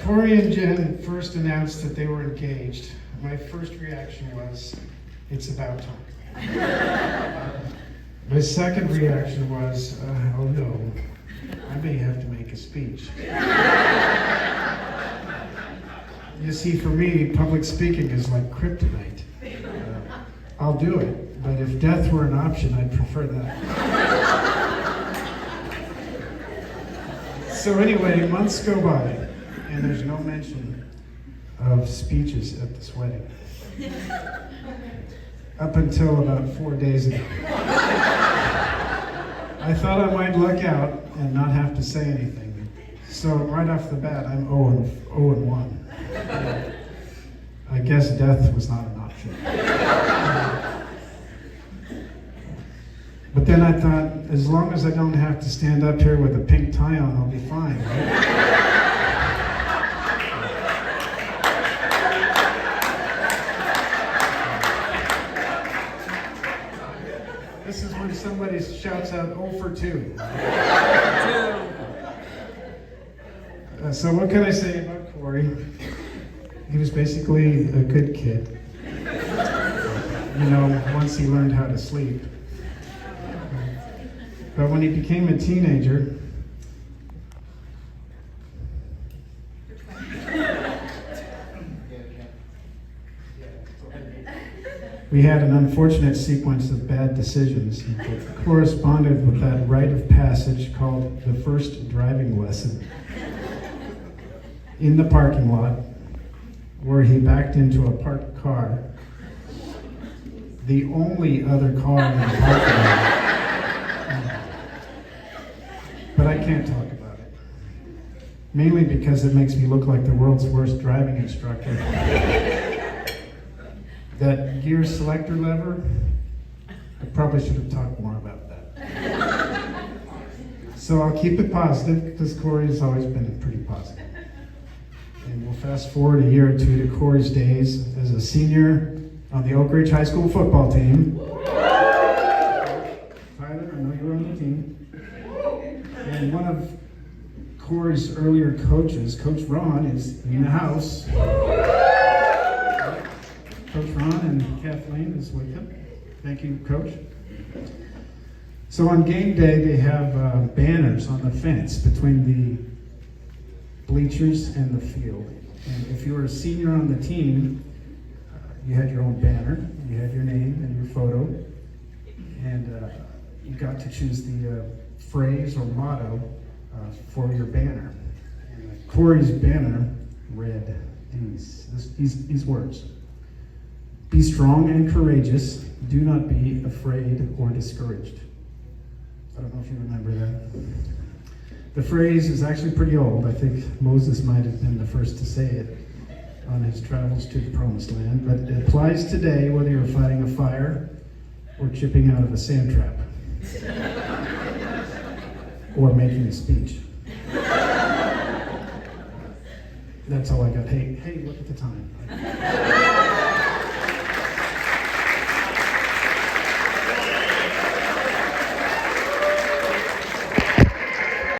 Corey and Jen first announced that they were engaged, my first reaction was, it's about time. My second reaction was, oh no, I may have to make a speech. You see, for me, public speaking is like kryptonite. I'll do it, but if death were an option, I'd prefer that. So anyway, months go by, and there's no mention of speeches at this wedding. Up until about 4 days ago. I thought I might luck out and not have to say anything. So right off the bat, I'm 0-1. I guess death was not an option. But then I thought, as long as I don't have to stand up here with a pink tie on, I'll be fine, right? This is when somebody shouts out 0 for 2. So what can I say about Corey? He was basically a good kid. You know, once he learned how to sleep. But when he became a teenager, we had an unfortunate sequence of bad decisions that corresponded with that rite of passage called the first driving lesson. In the parking lot, where he backed into a parked car, the only other car in the parking lot. But I can't talk about it. Mainly because it makes me look like the world's worst driving instructor. That gear selector lever, I probably should have talked more about that. So I'll keep it positive, because Corey has always been pretty positive. And we'll fast forward a year or two to Corey's days as a senior on the Oak Ridge High School football team. Tyler, I know you were on the team. And one of Corey's earlier coaches, Coach Ron, is in the house. Coach Ron and Kathleen is with him. Thank you, Coach. So on game day, they have banners on the fence between the bleachers and the field. And if you were a senior on the team, you had your own banner, you had your name and your photo, and you got to choose the phrase or motto for your banner. And Corey's banner read these words: "Be strong and courageous, do not be afraid or discouraged." I don't know if you remember that. The phrase is actually pretty old. I think Moses might have been the first to say it on his travels to the promised land, but it applies today whether you're fighting a fire or chipping out of a sand trap or making a speech. That's all I got. Hey, look at the time.